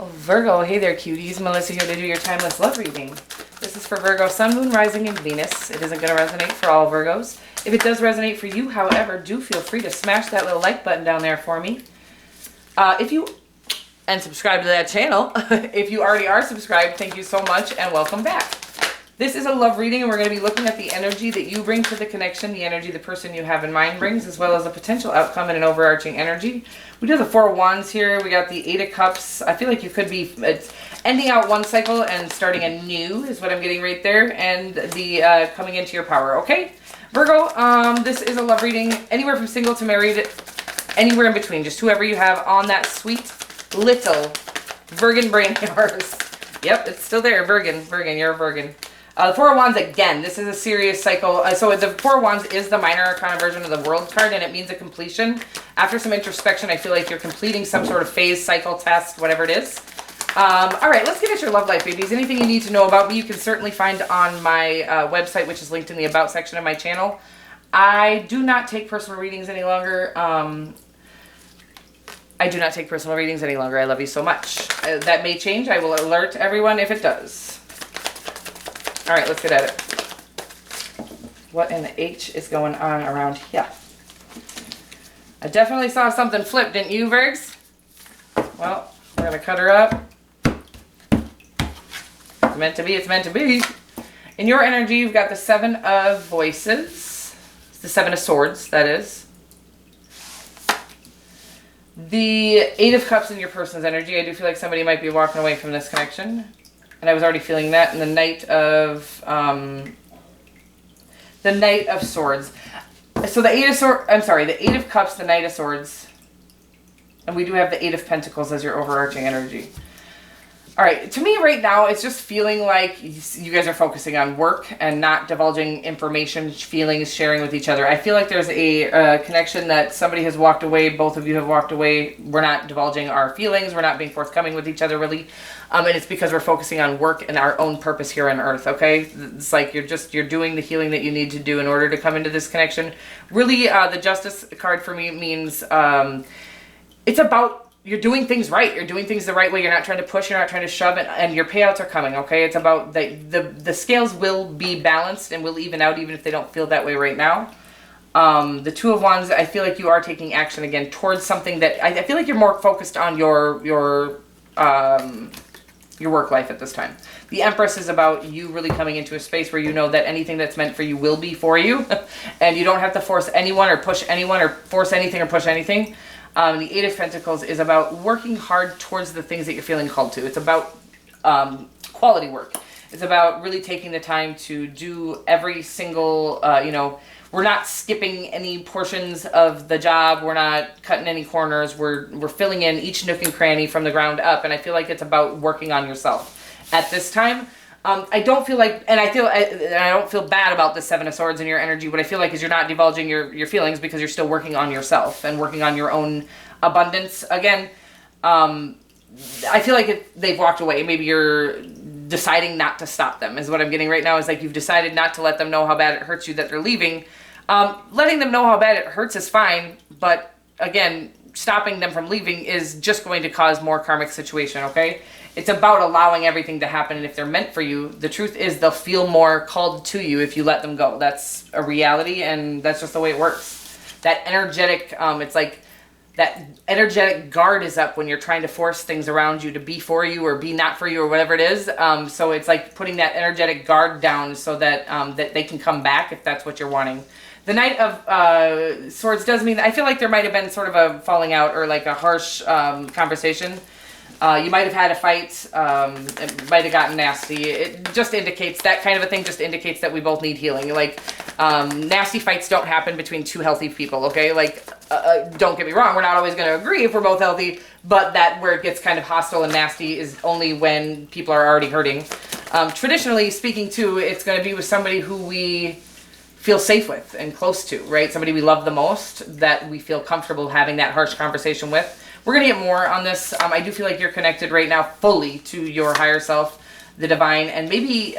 Virgo, hey there cuties, Melissa here to do your timeless love reading. This is for Virgo, Sun, Moon, Rising, and Venus. It isn't going to resonate for all Virgos. If it does resonate for you, however, do feel free to smash that little like button down there for me. And subscribe to that channel. If you already are subscribed, thank you so much and welcome back. This is a love reading and we're going to be looking at the energy that you bring to the connection, the energy the person you have in mind brings, as well as a potential outcome and an overarching energy. We do the Four of Wands here. We got the Eight of Cups. I feel like you could be ending out one cycle and starting a new is what I'm getting right there. And the coming into your power, okay? Virgo, this is a love reading anywhere from single to married, anywhere in between. Just whoever you have on that sweet little Virgin brain of yours. Yep, it's still there. Virgin, you're a Virgin. The Four of Wands, again, this is a serious cycle. So the Four of Wands is the minor arcana version of the World card, and it means a completion. After some introspection, I feel like you're completing some sort of phase, cycle, test, whatever it is. All right, let's get at your love life, babies. Anything you need to know about me, you can certainly find on my website, which is linked in the About section of my channel. I do not take personal readings any longer. I do not take personal readings any longer. I love you so much. That may change. I will alert everyone if it does. All right, let's get at it. What in the H is going on around here? I definitely saw something flip, didn't you, Virgs? Well, we're going to cut her up. It's meant to be, it's meant to be. In your energy, you've got the Seven of Voices. It's the Seven of Swords, that is. The Eight of Cups in your person's energy. I do feel like somebody might be walking away from this connection. And I was already feeling that. And the Knight of Swords. So the Eight of Swords, I'm sorry, the Eight of Cups, the Knight of Swords. And we do have the Eight of Pentacles as your overarching energy. All right, to me right now, it's just feeling like you guys are focusing on work and not divulging information, feelings, sharing with each other. I feel like there's a connection that somebody has walked away, both of you have walked away. We're not divulging our feelings. We're not being forthcoming with each other, really. And it's because we're focusing on work and our own purpose here on Earth, okay? It's like you're doing the healing that you need to do in order to come into this connection. Really, the Justice card for me means it's about you're doing things right. You're doing things the right way. You're not trying to push. You're not trying to shove it. And your payouts are coming, okay? It's about the scales will be balanced and will even out even if they don't feel that way right now. The Two of Wands, I feel like you are taking action again towards something that I feel like you're more focused on your work life at this time. The Empress is about you really coming into a space where you know that anything that's meant for you will be for you. And you don't have to force anyone or push anyone or force anything or push anything. The Eight of Pentacles is about working hard towards the things that you're feeling called to. It's about quality work. It's about really taking the time to do every single, we're not skipping any portions of the job. We're not cutting any corners. We're filling in each nook and cranny from the ground up. And I feel like it's about working on yourself. At this time, I don't feel like, and I don't feel bad about the Seven of Swords in your energy. What I feel like is you're not divulging your feelings because you're still working on yourself and working on your own abundance. Again, I feel like they've walked away. Maybe you're deciding not to stop them is what I'm getting right now. Is like you've decided not to let them know how bad it hurts you that they're leaving. Letting them know how bad it hurts is fine. But again, stopping them from leaving is just going to cause more karmic situation, okay? It's about allowing everything to happen, and if they're meant for you, the truth is they'll feel more called to you if you let them go. That's a reality, and that's just the way it works. That energetic, it's like that energetic guard is up when you're trying to force things around you to be for you or be not for you or whatever it is. So it's like putting that energetic guard down so that that they can come back if that's what you're wanting. The Knight of Swords does mean, I feel like there might have been sort of a falling out or like a harsh conversation. You might have had a fight, it might have gotten nasty. It just indicates, that kind of a thing just indicates that we both need healing. Like, nasty fights don't happen between two healthy people, okay? Like, don't get me wrong, we're not always going to agree if we're both healthy, but that where it gets kind of hostile and nasty is only when people are already hurting. Traditionally speaking too, it's going to be with somebody who we feel safe with and close to, right? Somebody we love the most, that we feel comfortable having that harsh conversation with. We're going to get more on this. I do feel like you're connected right now fully to your higher self, the divine, and maybe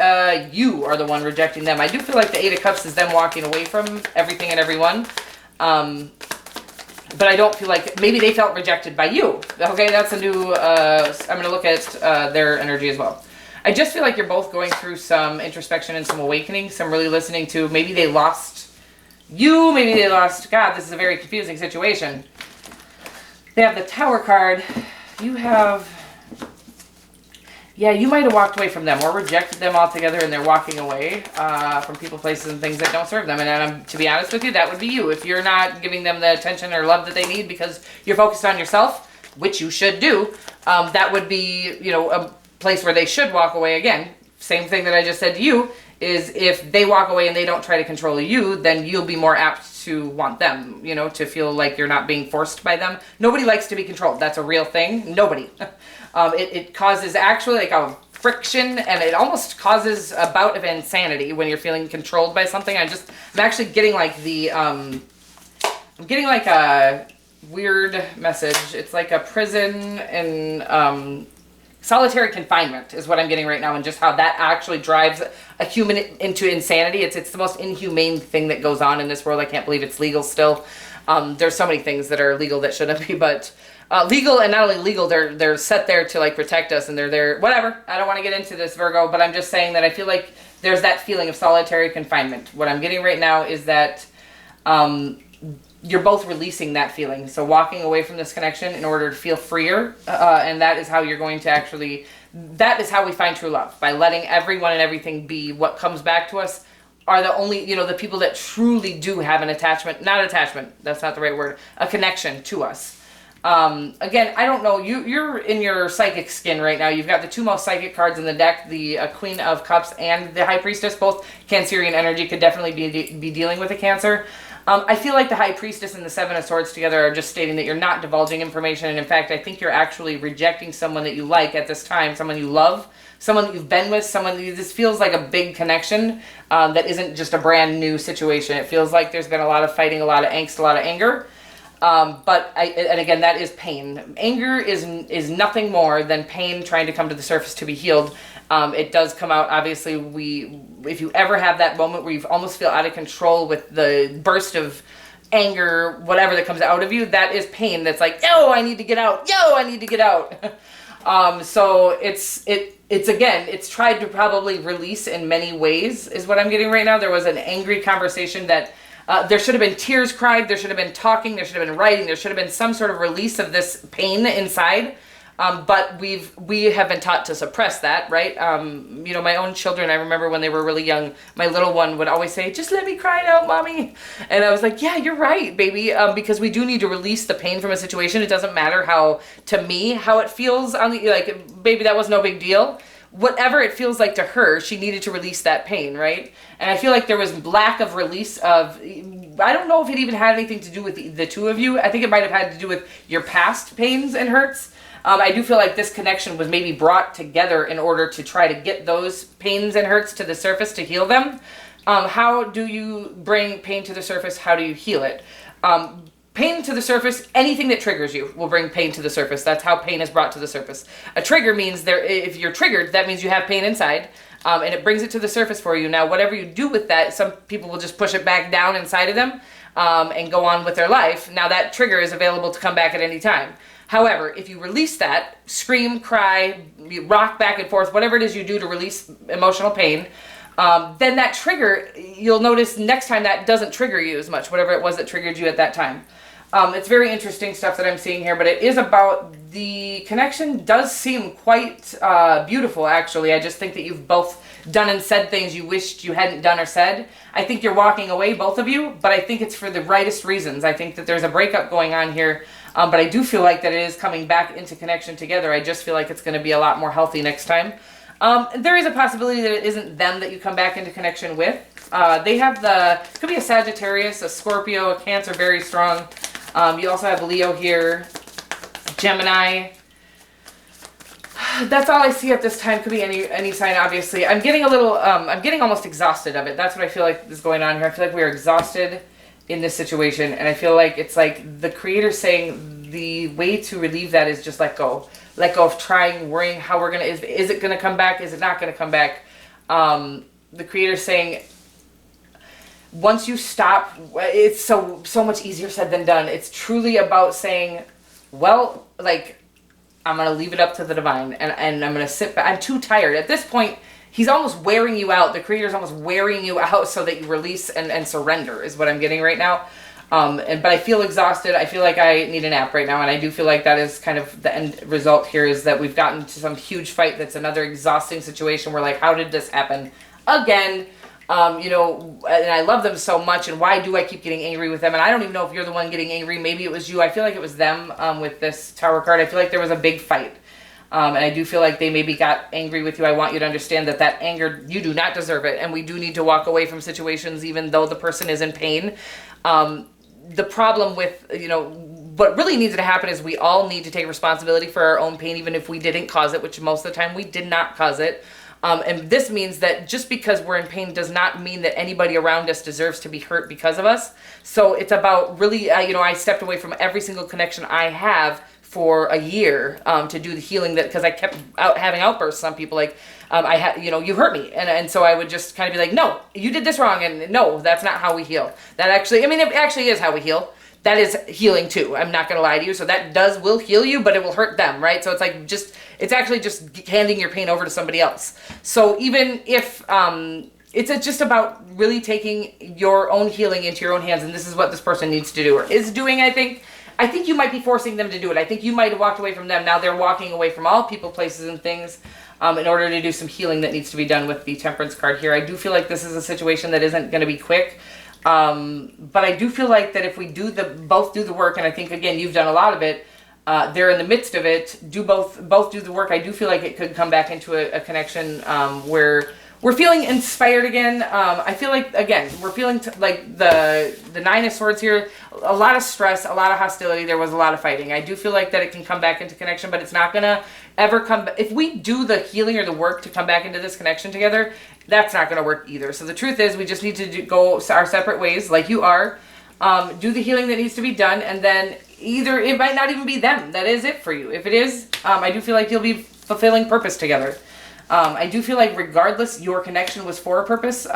you are the one rejecting them. I do feel like the Eight of Cups is them walking away from everything and everyone. But I don't feel like, maybe they felt rejected by you. Okay, that's a new, I'm going to look at their energy as well. I just feel like you're both going through some introspection and some awakening, some really listening to, maybe they lost you, maybe they lost, God, this is a very confusing situation. They have the Tower card. You have, yeah, you might have walked away from them or rejected them altogether, and they're walking away from people, places, and things that don't serve them. And to be honest with you, that would be you. If you're not giving them the attention or love that they need because you're focused on yourself, which you should do, that would be, you know, a place where they should walk away. Again, same thing that I just said to you, is if they walk away and they don't try to control you, then you'll be more apt to want them, you know, to feel like you're not being forced by them. Nobody likes to be controlled. That's a real thing. Nobody. It causes actually like a friction, and it almost causes a bout of insanity when you're feeling controlled by something. I'm actually getting like I'm getting like a weird message. It's like a prison and solitary confinement is what I'm getting right now, and just how that actually drives a human into insanity. It's the most inhumane thing that goes on in this world. I can't believe it's legal still. There's so many things that are legal that shouldn't be, but legal, and not only legal, they're set there to like protect us, and they're there, whatever. I don't want to get into this, Virgo, but I'm just saying that I feel like there's that feeling of solitary confinement. What I'm getting right now is that you're both releasing that feeling. So walking away from this connection in order to feel freer, and that is how you're going to actually, that is how we find true love, by letting everyone and everything be. What comes back to us are the only, you know, the people that truly do have an attachment, not attachment, that's not the right word, a connection to us. Again, I don't know, you're in your psychic skin right now. You've got the two most psychic cards in the deck, the Queen of Cups and the High Priestess. Both Cancerian energy, could definitely be dealing with a Cancer. I feel like the High Priestess and the Seven of Swords together are just stating that you're not divulging information, and in fact, I think you're actually rejecting someone that you like at this time, someone you love, someone that you've been with, someone that this feels like a big connection that isn't just a brand new situation. It feels like there's been a lot of fighting, a lot of angst, a lot of anger. And again, that is pain. Anger is nothing more than pain trying to come to the surface to be healed. It does come out, obviously, if you ever have that moment where you almost feel out of control with the burst of anger, whatever that comes out of you, that is pain. That's like, yo, I need to get out. Yo, I need to get out. So it's tried to probably release in many ways is what I'm getting right now. There was an angry conversation that there should have been tears cried, there should have been talking, there should have been writing, there should have been some sort of release of this pain inside. But we have been taught to suppress that, right? You know, my own children, I remember when they were really young, my little one would always say, just let me cry it out, mommy. And I was like, yeah, you're right, baby. Because we do need to release the pain from a situation. It doesn't matter how it feels on the, like, baby, that was no big deal. Whatever it feels like to her, she needed to release that pain, right? And I feel like there was lack of release of, I don't know if it even had anything to do with the two of you. I think it might have had to do with your past pains and hurts. I do feel like this connection was maybe brought together in order to try to get those pains and hurts to the surface to heal them. How do you bring pain to the surface? How do you heal it? Pain to the surface, anything that triggers you will bring pain to the surface. That's how pain is brought to the surface. A trigger means if you're triggered, that means you have pain inside, and it brings it to the surface for you. Now, whatever you do with that, some people will just push it back down inside of them and go on with their life. Now, that trigger is available to come back at any time. However, if you release that, scream, cry, rock back and forth, whatever it is you do to release emotional pain, then that trigger, you'll notice next time that doesn't trigger you as much, whatever it was that triggered you at that time. It's very interesting stuff that I'm seeing here, but it is about, the connection does seem quite beautiful, actually. I just think that you've both done and said things you wished you hadn't done or said. I think you're walking away, both of you, but I think it's for the rightest reasons. I think that there's a breakup going on here, but I do feel like that it is coming back into connection together. I just feel like it's going to be a lot more healthy next time. There is a possibility that it isn't them that you come back into connection with. They have it could be a Sagittarius, a Scorpio, a Cancer, very strong. You also have Leo here, Gemini. That's all I see at this time. Could be any sign, obviously. I'm getting a little, I'm getting almost exhausted of it. That's what I feel like is going on here. I feel like we are exhausted in this situation, and I feel like it's like the Creator saying the way to relieve that is just let go. Let go of trying, worrying how we're going to, is it going to come back? Is it not going to come back? The Creator saying, once you stop, it's so much easier said than done. It's truly about saying, well, like, I'm going to leave it up to the divine, and I'm going to sit back. I'm too tired. At this point, he's almost wearing you out. The creator's almost wearing you out so that you release and surrender is what I'm getting right now. But I feel exhausted. I feel like I need a nap right now, and I do feel like that is kind of the end result here, is that we've gotten to some huge fight that's another exhausting situation. We're like, how did this happen again? You know, and I love them so much, and why do I keep getting angry with them? And I don't even know if you're the one getting angry. Maybe it was you. I feel like it was them with this Tower card. I feel like there was a big fight. And I do feel like they maybe got angry with you. I want you to understand that that anger, you do not deserve it. And we do need to walk away from situations even though the person is in pain. The problem with, you know, what really needs to happen is we all need to take responsibility for our own pain, even if we didn't cause it, which most of the time we did not cause it. And this means that just because we're in pain does not mean that anybody around us deserves to be hurt because of us. So it's about really, you know, I stepped away from every single connection I have for a year to do the healing, that because I kept having outbursts on people like, I had, you know, you hurt me. And so I would just kind of be like, no, you did this wrong. And no, that's not how we heal. That actually, I mean, it actually is how we heal. That is healing too. I'm not going to lie to you. So that will heal you, but it will hurt them, right? So it's like it's actually just handing your pain over to somebody else. So even if, it's just about really taking your own healing into your own hands. And this is what this person needs to do, or is doing, I think. I think you might be forcing them to do it. I think you might have walked away from them. Now they're walking away from all people, places, and things in order to do some healing that needs to be done with the Temperance card here. I do feel like this is a situation that isn't going to be quick. But I do feel like that if we both do the work, and I think, again, you've done a lot of it, they're in the midst of it, both do the work. I do feel like it could come back into a connection where we're feeling inspired again. I feel like, again, we're feeling like the Nine of Swords here, a lot of stress, a lot of hostility. There was a lot of fighting. I do feel like that it can come back into connection, but it's not going to ever come. If we do the healing or the work to come back into this connection together, that's not going to work either. So the truth is, we just need to go our separate ways, like you are. Do the healing that needs to be done, and then either it might not even be them. That is it for you. If it is, I do feel like you'll be fulfilling purpose together. I do feel like regardless, your connection was for a purpose.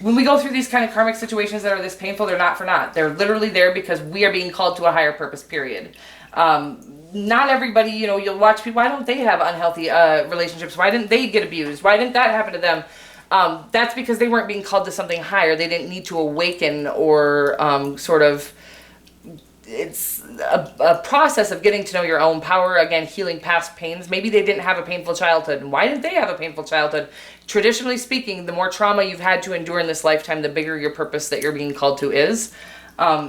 When we go through these kind of karmic situations that are this painful, they're not for naught. They're literally there because we are being called to a higher purpose, period. Not everybody, you know, you'll watch people, why don't they have unhealthy relationships? Why didn't they get abused? Why didn't that happen to them? That's because they weren't being called to something higher. They didn't need to awaken or sort of, it's a process of getting to know your own power, again, healing past pains. Maybe they didn't have a painful childhood. And why didn't they have a painful childhood? Traditionally speaking, the more trauma you've had to endure in this lifetime, the bigger your purpose that you're being called to is.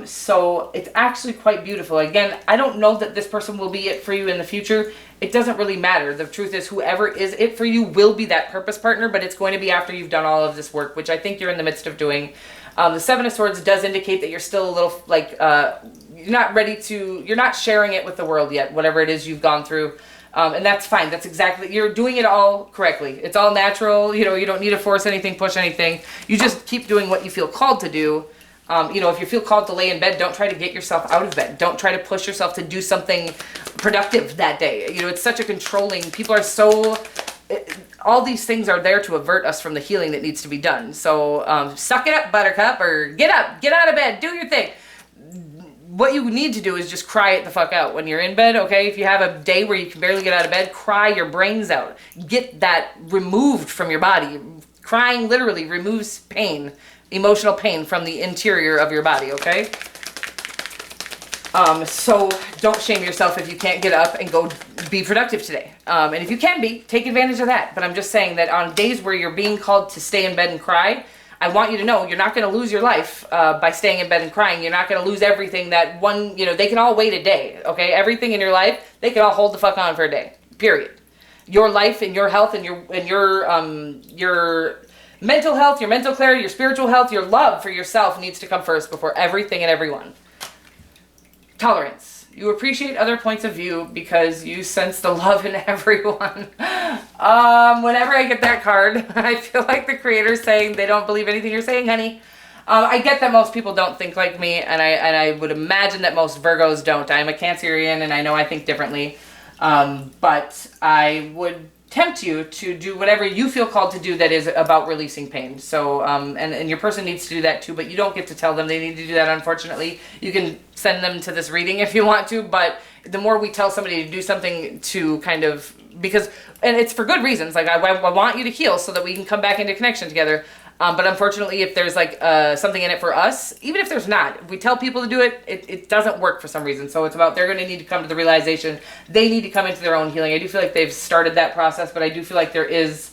So it's actually quite beautiful. Again, I don't know that this person will be it for you in the future. It doesn't really matter. The truth is, whoever is it for you will be that purpose partner, but it's going to be after you've done all of this work, which I think you're in the midst of doing. The Seven of Swords does indicate that you're still a little, like, you're not ready to, you're not sharing it with the world yet, whatever it is you've gone through. And that's fine. That's exactly, you're doing it all correctly. It's all natural. You know, you don't need to force anything, push anything. You just keep doing what you feel called to do. You know, if you feel called to lay in bed, don't try to get yourself out of bed. Don't try to push yourself to do something productive that day. You know, it's such a controlling, people are so, all these things are there to avert us from the healing that needs to be done. So suck it up, buttercup, or get up, get out of bed, do your thing. What you need to do is just cry it the fuck out when you're in bed, okay? If you have a day where you can barely get out of bed, cry your brains out. Get that removed from your body. Crying literally removes pain, emotional pain from the interior of your body, okay? So don't shame yourself if you can't get up and go be productive today. And if you can be, take advantage of that. But I'm just saying that on days where you're being called to stay in bed and cry, I want you to know you're not going to lose your life by staying in bed and crying. You're not going to lose everything that one, you know, they can all wait a day, okay? Everything in your life, they can all hold the fuck on for a day, period. Your life and your health and your mental health, your mental clarity, your spiritual health, your love for yourself needs to come first before everything and everyone. Tolerance. You appreciate other points of view because you sense the love in everyone. Whenever I get that card, I feel like the creator's saying they don't believe anything you're saying, honey. I get that most people don't think like me, and I would imagine that most Virgos don't. I'm a Cancerian, and I know I think differently. But I would tempt you to do whatever you feel called to do that is about releasing pain. So, and your person needs to do that too, but you don't get to tell them they need to do that, unfortunately. You can send them to this reading if you want to, but the more we tell somebody to do something to kind of, because, and it's for good reasons, like I want you to heal so that we can come back into connection together. But unfortunately, if there's like something in it for us, even if there's not, if we tell people to do it, it doesn't work for some reason. So it's about, they're going to need to come to the realization, they need to come into their own healing. I do feel like they've started that process, but I do feel like there is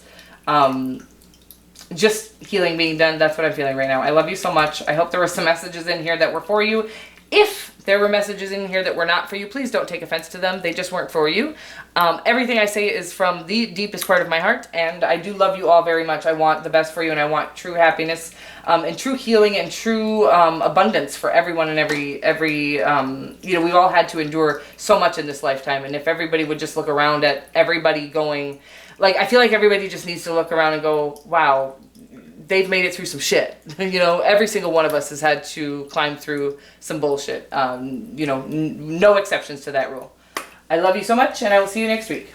just healing being done. That's what I'm feeling right now. I love you so much. I hope there were some messages in here that were for you. If there were messages in here that were not for you, please don't take offense to them. They just weren't for you. Everything I say is from the deepest part of my heart, and I do love you all very much. I want the best for you, and I want true happiness, and true healing, and true abundance for everyone and every you know, we've all had to endure so much in this lifetime, and if everybody would just look around at everybody going, like, I feel like everybody just needs to look around and go, wow, they've made it through some shit. You know, every single one of us has had to climb through some bullshit. You know, no exceptions to that rule. I love you so much, and I will see you next week.